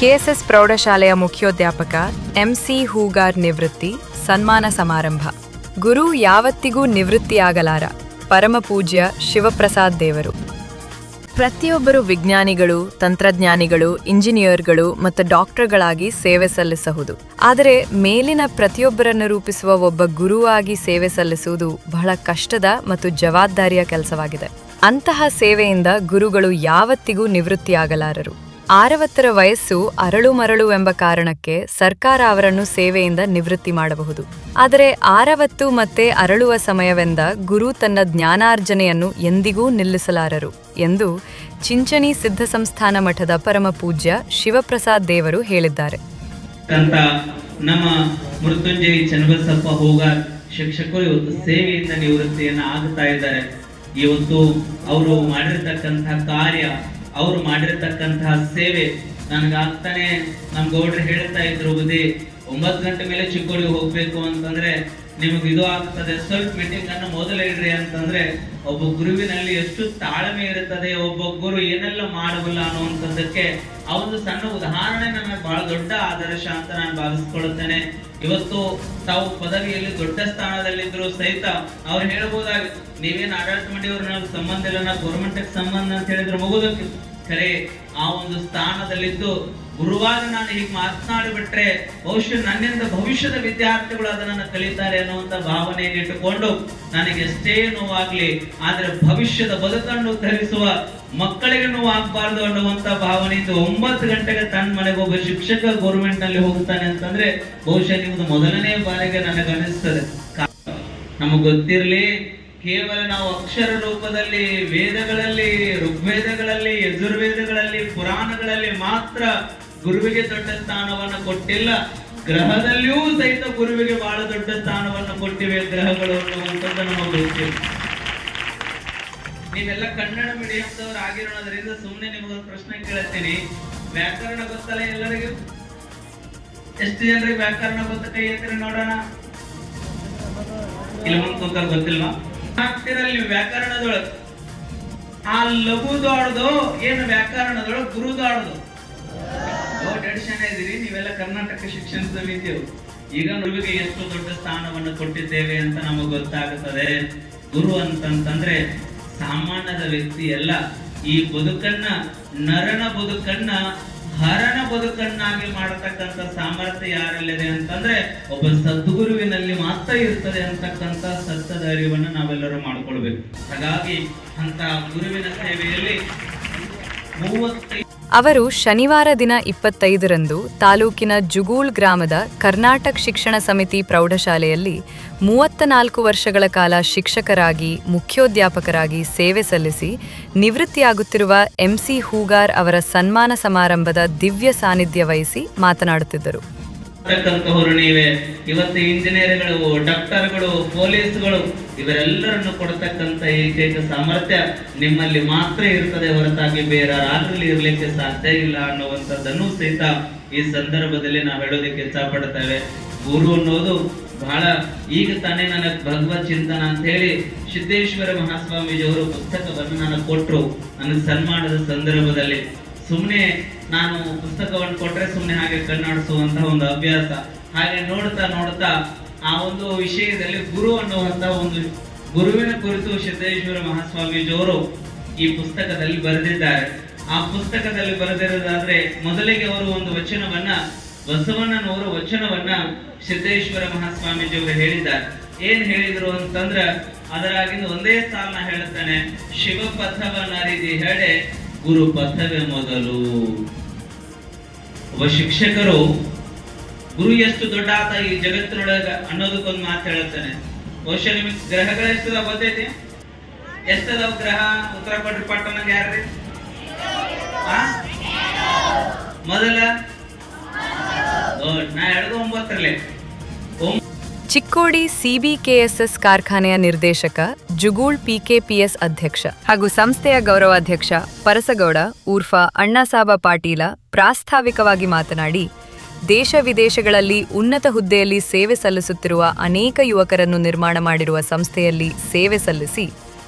KSS ಪ್ರೌಢಶಾಲೆಯ ಮುಖ್ಯೋಧ್ಯಾಪಕ MC Hoogar ನಿವೃತ್ತಿ ಸನ್ಮಾನ ಸಮಾರಂಭ. ಗುರು ಯಾವತ್ತಿಗೂ ನಿವೃತ್ತಿಯಾಗಲಾರ. ಪರಮಪೂಜ್ಯ ಶಿವಪ್ರಸಾದ್ ದೇವರು. ಪ್ರತಿಯೊಬ್ಬರು ವಿಜ್ಞಾನಿಗಳು, ತಂತ್ರಜ್ಞಾನಿಗಳು, ಇಂಜಿನಿಯರ್ಗಳು ಮತ್ತು ಡಾಕ್ಟರ್ಗಳಾಗಿ ಸೇವೆ ಸಲ್ಲಿಸಬಹುದು. ಆದರೆ ಮೇಲಿನ ಪ್ರತಿಯೊಬ್ಬರನ್ನು ರೂಪಿಸುವ ಒಬ್ಬ ಗುರುವಾಗಿ ಸೇವೆ ಸಲ್ಲಿಸುವುದು ಬಹಳ ಕಷ್ಟದ ಮತ್ತು ಜವಾಬ್ದಾರಿಯ ಕೆಲಸವಾಗಿದೆ. ಅಂತಹ ಸೇವೆಯಿಂದ ಗುರುಗಳು ಯಾವತ್ತಿಗೂ ನಿವೃತ್ತಿಯಾಗಲಾರರು. 60 ವಯಸ್ಸು ಅರಳು ಮರಳು ಎಂಬ ಕಾರಣಕ್ಕೆ ಸರ್ಕಾರ ಅವರನ್ನು ಸೇವೆಯಿಂದ ನಿವೃತ್ತಿ ಮಾಡಬಹುದು. ಆದರೆ 60 ಮತ್ತೆ ಅರಳುವ ಸಮಯವೆಂದ ಗುರು ತನ್ನ ಜ್ಞಾನಾರ್ಜನೆಯನ್ನು ಎಂದಿಗೂ ನಿಲ್ಲಿಸಲಾರರು ಎಂದು ಚಿಂಚಣಿ ಸಿದ್ಧ ಸಂಸ್ಥಾನ ಮಠದ ಪರಮಪೂಜ್ಯ ಶಿವಪ್ರಸಾದ್ ದೇವರು ಹೇಳಿದ್ದಾರೆ. ನಮ್ಮ ಮೃತ್ಯುಂಜಯ ಚನ್ನಬಸಪ್ಪ ಹೂಗಾರ್ ಶಿಕ್ಷಕರು ಇವತ್ತು ಸೇವೆಯಿಂದ ನಿವೃತ್ತಿಯನ್ನು ಆಗುತ್ತಾ ಇದ್ದಾರೆ. ಇವತ್ತು ಅವರು ಮಾಡಿರ್ತಕ್ಕಂತಹ ಕಾರ್ಯ, ಅವರು ಮಾಡಿರ್ತಕ್ಕಂತಹ ಸೇವೆ ನನಗಾಗ್ತಾನೆ. ನಮ್ ಗೌಡ್ರು ಹೇಳ್ತಾ ಇದ್ರು, ಬುದ್ಧಿ 9 ಗಂಟೆ ಮೇಲೆ ಚಿಕ್ಕೋಡಿಗೆ ಹೋಗ್ಬೇಕು ಅಂತಂದ್ರೆ ನಿಮಗೆ ಇದು ಆಗ್ತದೆ, ಸ್ವಲ್ಪ ಮೀಟಿಂಗ್ ಅನ್ನು ಮೊದಲು ಇಡ್ರಿ ಅಂತಂದ್ರೆ ಒಬ್ಬ ಗುರುವಿನಲ್ಲಿ ಎಷ್ಟು ತಾಳ್ಮೆ ಇರುತ್ತದೆ, ಒಬ್ಬ ಗುರು ಏನೆಲ್ಲ ಮಾಡಬಲ್ಲ ಅನ್ನುವಂಥದ್ದಕ್ಕೆ ಆ ಒಂದು ಸಣ್ಣ ಉದಾಹರಣೆ ನನಗೆ ಬಹಳ ದೊಡ್ಡ ಆದರ್ಶ ಅಂತ ನಾನು ಭಾವಿಸ್ಕೊಳ್ಳುತ್ತೇನೆ. ಇವತ್ತು ತಾವು ಪದವಿಯಲ್ಲಿ ದೊಡ್ಡ ಸ್ಥಾನದಲ್ಲಿದ್ರು ಸಹಿತ ಅವ್ರು ಹೇಳ್ಬೋದಾಗಿತ್ತು, ನೀವೇನು ಆಡಳಿತ ಮಂಡಿಯವ್ರು ನನಗೆ ಸಂಬಂಧ ಇಲ್ಲ, ನಾ ಗೌರ್ಮೆಂಟ್ ಸಂಬಂಧ ಅಂತ ಹೇಳಿದ್ರೆ ಮುಗೋದಕ್ಕೆ. ಖರೆ ಆ ಒಂದು ಸ್ಥಾನದಲ್ಲಿದ್ದು ಗುರುವಾಗಿ ನಾನು ಹೀಗೆ ಮಾತನಾಡಿಬಿಟ್ರೆ ಬಹುಶಃ ನನ್ನಿಂದ ಭವಿಷ್ಯದ ವಿದ್ಯಾರ್ಥಿಗಳು ಅದನ್ನ ಕಲಿತಾರೆ ಅನ್ನುವಂತ ಭಾವನೆಯನ್ನು ಇಟ್ಟುಕೊಂಡು ನನಗೆ ಎಷ್ಟೇ ನೋವಾಗ್ಲಿ ಆದ್ರೆ ಭವಿಷ್ಯದ ಬದುಕನ್ನು ಧರಿಸುವ ಮಕ್ಕಳಿಗೆ ನೋವಾಗಬಾರ್ದು ಅನ್ನುವಂತ ಭಾವನೆಯಿಂದ 9 ಗಂಟೆಗೆ ತನ್ನ ಮನೆಗೆ ಒಬ್ಬ ಶಿಕ್ಷಕ ಗೌರ್ಮೆಂಟ್ ನಲ್ಲಿ ಹೋಗ್ತಾನೆ ಅಂತಂದ್ರೆ ಬಹುಶಃ ನಿಮ್ದು ಮೊದಲನೇ ಬಾರಿಗೆ ನನಗನಿಸ್ತದೆ. ನಮಗ್ ಗೊತ್ತಿರ್ಲಿ, ಕೇವಲ ನಾವು ಅಕ್ಷರ ರೂಪದಲ್ಲಿ ವೇದಗಳಲ್ಲಿ, ಋಗ್ವೇದಗಳಲ್ಲಿ, ಯಜುರ್ವೇದಗಳಲ್ಲಿ, ಪುರಾಣಗಳಲ್ಲಿ ಮಾತ್ರ ಗುರುವಿಗೆ ದೊಡ್ಡ ಸ್ಥಾನವನ್ನು ಕೊಟ್ಟಿಲ್ಲ, ಗ್ರಹದಲ್ಲಿಯೂ ಸಹಿತ ಗುರುವಿಗೆ ಬಹಳ ದೊಡ್ಡ ಸ್ಥಾನವನ್ನು ಕೊಟ್ಟಿವೆ ಗ್ರಹಗಳು ಅನ್ನುವಂಥದ್ದು ನಮಗೆ ಗೊತ್ತಿಲ್ಲ. ನೀವೆಲ್ಲ ಕನ್ನಡ ಮೀಡಿಯಂದವ್ರು ಆಗಿರೋದ್ರಿಂದ ಸುಮ್ಮನೆ ನಿಮಗೊಂದು ಪ್ರಶ್ನೆ ಕೇಳುತ್ತೀನಿ. ವ್ಯಾಕರಣ ಗೊತ್ತಲ್ಲ ಎಲ್ಲರಿಗೂ? ಎಷ್ಟು ಜನರಿಗೆ ವ್ಯಾಕರಣ ಗೊತ್ತ? ಕೈ ಎತ್ತಿರಿ ನೋಡೋಣ. ಇಲ್ಲ ಮುಂದೆ ಗೊತ್ತಿಲ್ವಾ? ಆಗ್ತಿರಲ್ಲಿ ವ್ಯಾಕರಣದೊಳಗೆ ಆ ಲಘುದಾಡ್ದು ಏನು ವ್ಯಾಕರಣದೊಳಗೆ ಗುರುದಾಡ್ದು ಎಡಿಷನ್ ಇದ್ದೀರಿ ನೀವೆಲ್ಲ ಕರ್ನಾಟಕ ಶಿಕ್ಷಣ ಸಮಿತಿಯವರು. ಈಗ ಗುರುವಿಗೆ ಎಷ್ಟು ದೊಡ್ಡ ಸ್ಥಾನವನ್ನು ಕೊಟ್ಟಿದ್ದೇವೆ ಅಂತ ನಮಗೆ ಗೊತ್ತಾಗುತ್ತದೆ. ಗುರು ಅಂತಂತಂದ್ರೆ ಸಾಮಾನ್ಯದ ವ್ಯಕ್ತಿ ಅಲ್ಲ. ಈ ಬದುಕನ್ನ, ನರನ ಬದುಕನ್ನ ಹರನ ಬದುಕನ್ನಾಗಿ ಮಾಡತಕ್ಕಂಥ ಸಾಮರ್ಥ್ಯ ಯಾರಲ್ಲಿದೆ ಅಂತಂದ್ರೆ ಒಬ್ಬ ಸದ್ಗುರುವಿನಲ್ಲಿ ಮಾತ್ರ ಇರ್ತದೆ ಅಂತಕ್ಕಂಥ ಸತ್ಯದ ಅರಿವನ್ನು ನಾವೆಲ್ಲರೂ ಮಾಡಿಕೊಳ್ಬೇಕು. ಹಾಗಾಗಿ ಅಂತ ಗುರುವಿನ ಸೇವೆಯಲ್ಲಿ ಅವರು ಶನಿವಾರ ದಿನ 25ರಂದು ತಾಲೂಕಿನ ಜುಗೂಳ್ ಗ್ರಾಮದ ಕರ್ನಾಟಕ ಶಿಕ್ಷಣ ಸಮಿತಿ ಪ್ರೌಢಶಾಲೆಯಲ್ಲಿ 34 ವರ್ಷಗಳ ಕಾಲ ಶಿಕ್ಷಕರಾಗಿ, ಮುಖ್ಯೋಧ್ಯಾಪಕರಾಗಿ ಸೇವೆ ಸಲ್ಲಿಸಿ ನಿವೃತ್ತಿಯಾಗುತ್ತಿರುವ ಎಂಸಿ ಹೂಗಾರ್ ಅವರ ಸನ್ಮಾನ ಸಮಾರಂಭದ ದಿವ್ಯ ಸಾನ್ನಿಧ್ಯ ವಹಿಸಿ ಮಾತನಾಡುತ್ತಿದ್ದರು. ನೀವೇ ಇವತ್ತು ಇಂಜಿನಿಯರ್ಗಳು, ಡಾಕ್ಟರ್ಗಳು, ಪೊಲೀಸ್ಗಳು ಇವರೆಲ್ಲರನ್ನು ಕೊಡತಕ್ಕಂತ ಏಕೈಕ ಸಾಮರ್ಥ್ಯ ನಿಮ್ಮಲ್ಲಿ ಮಾತ್ರ ಇರ್ತದೆ ಹೊರತಾಗಿ ಬೇರೆ ಯಾರಲ್ಲಿ ಇರ್ಲಿಕ್ಕೆ ಸಾಧ್ಯ ಇಲ್ಲ ಅನ್ನುವಂಥದ್ದನ್ನು ಸಹಿತ ಈ ಸಂದರ್ಭದಲ್ಲಿ ನಾವು ಹೇಳೋದಕ್ಕೆ ಇಚ್ಛಪಡ್ತೇವೆ. ಗುರು ಅನ್ನೋದು ಬಹಳ ಈಗ ತಾನೇ ನನಗೆ ಭಗವತ್ ಚಿಂತನ ಅಂತ ಹೇಳಿ ಸಿದ್ದೇಶ್ವರ ಮಹಾಸ್ವಾಮೀಜಿಯವರು ಪುಸ್ತಕವನ್ನು ನನಗೆ ಕೊಟ್ಟರು ನನಗೆ ಸನ್ಮಾನದ ಸಂದರ್ಭದಲ್ಲಿ. ಸುಮ್ಮನೆ ನಾನು ಪುಸ್ತಕವನ್ನು ಕೊಟ್ಟರೆ ಸುಮ್ಮನೆ ಹಾಗೆ ಕಣ್ಣಾಡಿಸುವಂತಹ ಒಂದು ಅಭ್ಯಾಸ. ಹಾಗೆ ನೋಡ್ತಾ ನೋಡ್ತಾ ಆ ಒಂದು ವಿಷಯದಲ್ಲಿ ಗುರು ಅನ್ನುವಂತಹ ಒಂದು ಗುರುವಿನ ಕುರಿತು ಸಿದ್ದೇಶ್ವರ ಮಹಾಸ್ವಾಮೀಜಿಯವರು ಈ ಪುಸ್ತಕದಲ್ಲಿ ಬರೆದಿದ್ದಾರೆ. ಆ ಪುಸ್ತಕದಲ್ಲಿ ಬರೆದಿರೋದಾದ್ರೆ ಮೊದಲಿಗೆ ಅವರು ಒಂದು ವಚನವನ್ನ, ಬಸವಣ್ಣನವರ ವಚನವನ್ನ ಸಿದ್ದೇಶ್ವರ ಮಹಾಸ್ವಾಮೀಜಿಯವರು ಹೇಳಿದ್ದಾರೆ. ಏನ್ ಹೇಳಿದ್ರು ಅಂತಂದ್ರ ಅದರಾಗಿಂದ ಒಂದೇ ಸಾಲನ್ನ ಹೇಳುತ್ತಾನೆ, ಶಿವ ಪಥವನ್ನರಿದಿ ಹೆಡೆ ಗುರು ಪಥವೇ ಮೊದಲು. ಒಬ್ಬ ಶಿಕ್ಷಕರು ಗುರು ಎಷ್ಟು ದೊಡ್ಡ ಆತ ಈ ಜಗತ್ತಿನೊಳಗ ಅನ್ನೋದಕ್ಕೊಂದು ಮಾತು ಹೇಳುತ್ತಾನೆ. ಬಹುಶಃ ನಿಮಗೆ ಗ್ರಹಗಳು ಎಷ್ಟದ ಗೊತ್ತೈತಿ? ಎಷ್ಟದಾವ್ ಗ್ರಹ? ಉತ್ತರ ಕೊಡ್ರಿ ಪಟ್ಟಣ. ಯಾರ್ರಿ ಮೊದಲ? ನಾ 9 ಚಿಕ್ಕೋಡಿ ಸಿಬಿಕೆಎಸ್ಎಸ್ ಕಾರ್ಖಾನೆಯ ನಿರ್ದೇಶಕ, ಜುಗೂಳ್ ಪಿಕೆಪಿಎಸ್ ಅಧ್ಯಕ್ಷ ಹಾಗೂ ಸಂಸ್ಥೆಯ ಗೌರವಾಧ್ಯಕ್ಷ ಪರಸಗೌಡ ಉರ್ಫ ಅಣ್ಣಾಸಾಬ ಪಾಟೀಲ ಪ್ರಾಸ್ತಾವಿಕವಾಗಿ ಮಾತನಾಡಿ, ದೇಶ ವಿದೇಶಗಳಲ್ಲಿ ಉನ್ನತ ಹುದ್ದೆಯಲ್ಲಿ ಸೇವೆ ಸಲ್ಲಿಸುತ್ತಿರುವ ಅನೇಕ ಯುವಕರನ್ನು ನಿರ್ಮಾಣ ಮಾಡಿರುವ ಸಂಸ್ಥೆಯಲ್ಲಿ ಸೇವೆ ಸಲ್ಲಿಸಿ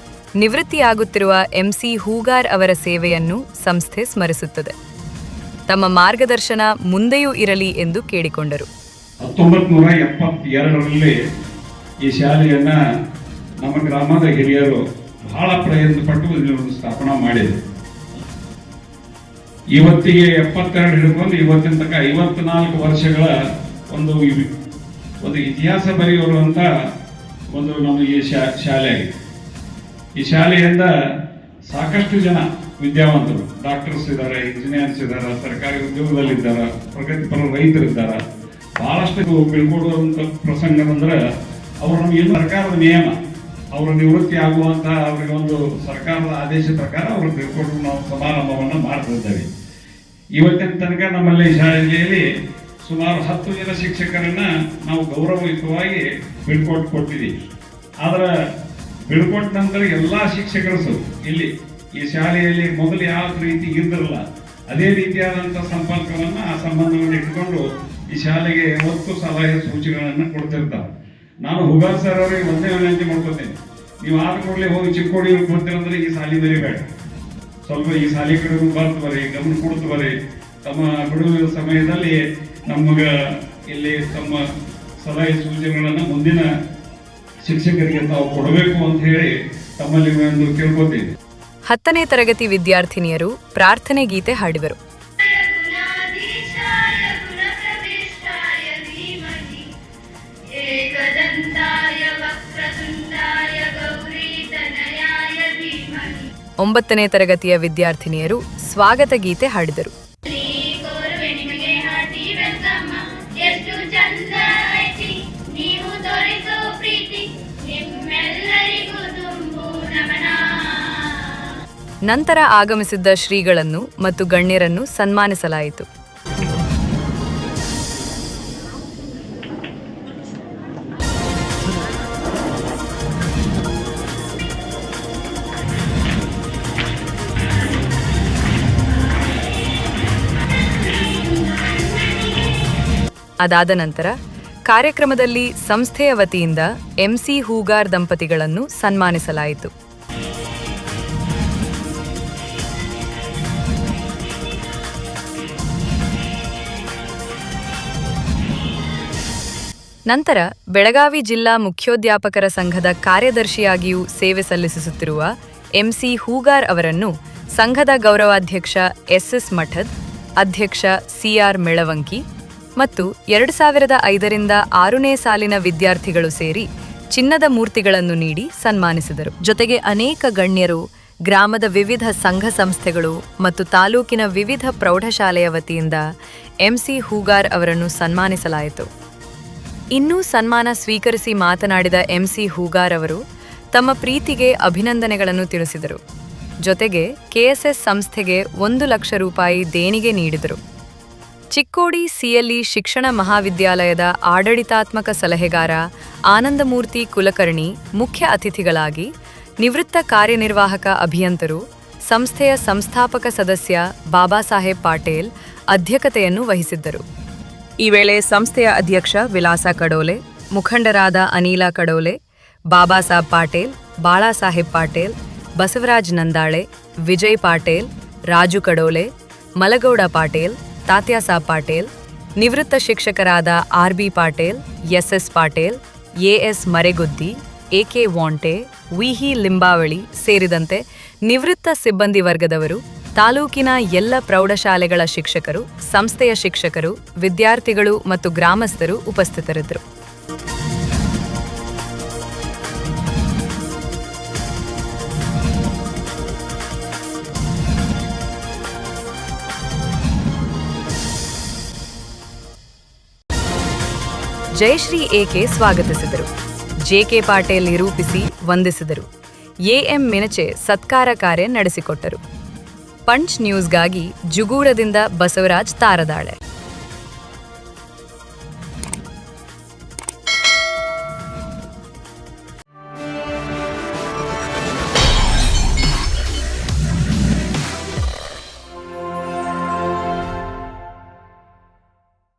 ನಿವೃತ್ತಿಯಾಗುತ್ತಿರುವ ಎಂಸಿ ಹೂಗಾರ್ ಅವರ ಸೇವೆಯನ್ನು ಸಂಸ್ಥೆ ಸ್ಮರಿಸುತ್ತದೆ. ತಮ್ಮ ಮಾರ್ಗದರ್ಶನ ಮುಂದೆಯೂ ಇರಲಿ ಎಂದು ಕೇಳಿಕೊಂಡರು. 1972ರಲ್ಲಿ ಈ ಶಾಲೆಯನ್ನ ನಮ್ಮ ಗ್ರಾಮದ ಹಿರಿಯರು ಬಹಳ ಪ್ರಯತ್ನ ಪಟ್ಟು ಇದನ್ನು ಸ್ಥಾಪನಾ ಮಾಡಿದರು. ಇವತ್ತಿಗೆ 72 ಹಿಡ್ಕೊಂಡು ಇವತ್ತಿನ ತನಕ 54 ವರ್ಷಗಳ ಒಂದು ಇತಿಹಾಸ ಬರೆಯುವಂತ ಒಂದು ನಮ್ಮ ಈ ಶಾಲೆ ಆಗಿದೆ. ಈ ಶಾಲೆಯಿಂದ ಸಾಕಷ್ಟು ಜನ ವಿದ್ಯಾವಂತರು, ಡಾಕ್ಟರ್ಸ್ ಇದ್ದಾರೆ, ಇಂಜಿನಿಯರ್ಸ್ ಇದ್ದಾರೆ, ಸರ್ಕಾರಿ ಉದ್ಯೋಗದಲ್ಲಿದ್ದಾರೆ, ಪ್ರಗತಿಪರ ರೈತರಿದ್ದಾರೆ. ಬಹಳಷ್ಟು ಬೀಳ್ಕೊಡುವಂತ ಪ್ರಸಂಗ ಅಂದ್ರೆ ಅವರು ನಮಗೆ ಸರ್ಕಾರದ ನಿಯಮ, ಅವರು ನಿವೃತ್ತಿ ಆಗುವಂತ ಅವರಿಗೆ ಒಂದು ಸರ್ಕಾರದ ಆದೇಶ ಪ್ರಕಾರ ಅವರು ಬೀಳ್ಕೊಡುವ ನಾವು ಸಮಾರಂಭವನ್ನು ಮಾಡ್ತಿದ್ದೇವೆ. ಇವತ್ತಿನ ತನಕ ನಮ್ಮಲ್ಲಿ ಶಾಲೆಯಲ್ಲಿ ಸುಮಾರು 10 ಜನ ಶಿಕ್ಷಕರನ್ನ ನಾವು ಗೌರವಯುತವಾಗಿ ಕೊಟ್ಟಿದ್ದೀವಿ. ಆದ್ರೆ ಬೀಳ್ಕೊಟ್ಟ ನಂತರ ಎಲ್ಲಾ ಶಿಕ್ಷಕರು ಇಲ್ಲಿ ಈ ಶಾಲೆಯಲ್ಲಿ ಮೊದಲು ಯಾವ ರೀತಿ ಇದ್ರಲ್ಲ ಅದೇ ರೀತಿಯಾದಂತಹ ಸಂಪರ್ಕವನ್ನ ಆ ಸಂಬಂಧವನ್ನು ಇಟ್ಕೊಂಡು ಈ ಶಾಲೆಗೆ ಯಾವತ್ತು ಸಲಹೆ ಸೂಚನೆಗಳನ್ನ ಕೊಡ್ತಿರ್ತಾರೆ. ನಾನು ಹುಗಾರ್ ಸರ್ ಅವರಿಗೆ ಒಂದೇ ವಿನಂತಿ ಮಾಡ್ಕೊತೇನೆ, ನೀವು ಆದ ಕೂಡಲೇ ಹೋಗಿ ಚಿಕ್ಕೋಡಿ ಕೊಡ್ತೀರಂದ್ರೆ ಈ ಶಾಲೆ ಬೇಡ, ಸ್ವಲ್ಪ ಈ ಶಾಲೆ ಕಡೆ ಬರ್ತು ಬರ್ರಿ, ಗಮನ ಕೊಡ್ತು ಬರ್ರಿ. ತಮ್ಮ ಬಿಡುವ ಸಮಯದಲ್ಲಿ ನಮಗ ಇಲ್ಲಿ ತಮ್ಮ ಸಲಹೆ ಸೂಚನೆಗಳನ್ನ ಮುಂದಿನ ಶಿಕ್ಷಕರಿಗೆ ತಾವು ಕೊಡಬೇಕು ಅಂತ ಹೇಳಿ ತಮ್ಮಲ್ಲಿ ಒಂದು ಕೇಳ್ಕೊತೀವಿ. 10ನೇ ತರಗತಿ ವಿದ್ಯಾರ್ಥಿನಿಯರು ಪ್ರಾರ್ಥನೆ ಗೀತೆ ಹಾಡಿದರು. ಒಂಬತ್ತನೇ ತರಗತಿಯ ವಿದ್ಯಾರ್ಥಿನಿಯರು ಸ್ವಾಗತ ಗೀತೆ ಹಾಡಿದರು. ನಂತರ ಆಗಮಿಸಿದ್ದ ಶ್ರೀಗಳನ್ನು ಮತ್ತು ಗಣ್ಯರನ್ನು ಸನ್ಮಾನಿಸಲಾಯಿತು. ಅದಾದ ನಂತರ ಕಾರ್ಯಕ್ರಮದಲ್ಲಿ ಸಂಸ್ಥೆಯ ವತಿಯಿಂದ MC ಹೂಗಾರ್ ದಂಪತಿಗಳನ್ನು ಸನ್ಮಾನಿಸಲಾಯಿತು. ನಂತರ ಬೆಳಗಾವಿ ಜಿಲ್ಲಾ ಮುಖ್ಯೋಧ್ಯಾಪಕರ ಸಂಘದ ಕಾರ್ಯದರ್ಶಿಯಾಗಿಯೂ ಸೇವೆ ಸಲ್ಲಿಸುತ್ತಿರುವ MC ಹೂಗಾರ್ ಅವರನ್ನು ಸಂಘದ ಗೌರವಾಧ್ಯಕ್ಷ SS ಮಠದ್, ಅಧ್ಯಕ್ಷ CR ಮೆಳವಂಕಿ ಮತ್ತು 2005ರಿಂದ 6ನೇ ಸಾಲಿನ ವಿದ್ಯಾರ್ಥಿಗಳು ಸೇರಿ ಚಿನ್ನದ ಮೂರ್ತಿಗಳನ್ನು ನೀಡಿ ಸನ್ಮಾನಿಸಿದರು. ಜೊತೆಗೆ ಅನೇಕ ಗಣ್ಯರು, ಗ್ರಾಮದ ವಿವಿಧ ಸಂಘ ಸಂಸ್ಥೆಗಳು ಮತ್ತು ತಾಲೂಕಿನ ವಿವಿಧ ಪ್ರೌಢಶಾಲೆಯ ವತಿಯಿಂದ MC ಹೂಗಾರ್ ಅವರನ್ನು ಸನ್ಮಾನಿಸಲಾಯಿತು. ಇನ್ನೂ ಸನ್ಮಾನ ಸ್ವೀಕರಿಸಿ ಮಾತನಾಡಿದ MC ಹೂಗಾರ್ ಅವರು ತಮ್ಮ ಪ್ರೀತಿಗೆ ಅಭಿನಂದನೆಗಳನ್ನು ತಿಳಿಸಿದರು. ಜೊತೆಗೆ KSS ಸಂಸ್ಥೆಗೆ 1 ಲಕ್ಷ ರೂಪಾಯಿ ದೇಣಿಗೆ ನೀಡಿದರು. ಚಿಕ್ಕೋಡಿ CLE ಶಿಕ್ಷಣ ಮಹಾವಿದ್ಯಾಲಯದ ಆಡಳಿತಾತ್ಮಕ ಸಲಹೆಗಾರ ಆನಂದಮೂರ್ತಿ ಕುಲಕರ್ಣಿ ಮುಖ್ಯ ಅತಿಥಿಗಳಾಗಿ, ನಿವೃತ್ತ ಕಾರ್ಯನಿರ್ವಾಹಕ ಅಭಿಯಂತರು, ಸಂಸ್ಥೆಯ ಸಂಸ್ಥಾಪಕ ಸದಸ್ಯ ಬಾಬಾಸಾಹೇಬ್ ಪಾಟೇಲ್ ಅಧ್ಯಕ್ಷತೆಯನ್ನು ವಹಿಸಿದ್ದರು. ಈ ವೇಳೆ ಸಂಸ್ಥೆಯ ಅಧ್ಯಕ್ಷ ವಿಲಾಸ ಕಡೋಲೆ, ಮುಖಂಡರಾದ ಅನಿಲ ಕಡೋಲೆ, ಬಾಬಾಸಾಹೇಬ್ ಪಾಟೇಲ್, ಬಾಳಾಸಾಹೇಬ್ ಪಾಟೇಲ್, ಬಸವರಾಜ್ ನಂದಾಳೆ, ವಿಜಯ್ ಪಾಟೇಲ್, ರಾಜು ಕಡೋಲೆ, ಮಲಗೌಡ ಪಾಟೇಲ್, ತಾತ್ಯಾಸಾಬ್ ಪಾಟೇಲ್, ನಿವೃತ್ತ ಶಿಕ್ಷಕರಾದ RB Patel, SS Patel, AS ಮರೆಗುದ್ದಿ, AK ವಾಂಟೆ, ವಿಹಿ Limbavali ಸೇರಿದಂತೆ ನಿವೃತ್ತ ಸಿಬ್ಬಂದಿ ವರ್ಗದವರು, ತಾಲೂಕಿನ ಎಲ್ಲ ಪ್ರೌಢಶಾಲೆಗಳ ಶಿಕ್ಷಕರು, ಸಂಸ್ಥೆಯ ಶಿಕ್ಷಕರು, ವಿದ್ಯಾರ್ಥಿಗಳು ಮತ್ತು ಗ್ರಾಮಸ್ಥರು ಉಪಸ್ಥಿತರಿದ್ದರು. ಜಯಶ್ರೀ AK ಸ್ವಾಗತಿಸಿದರು. JK ಪಾಟೇಲ್ ನಿರೂಪಿಸಿ ವಂದಿಸಿದರು. AM ಮಿನಚೆ ಸತ್ಕಾರ ಕಾರ್ಯ ನಡೆಸಿಕೊಟ್ಟರು. ಪಂಚ್ ನ್ಯೂಸ್ಗಾಗಿ ಜುಗೂಡದಿಂದ ಬಸವರಾಜ್ ತಾರದಾಳೆ.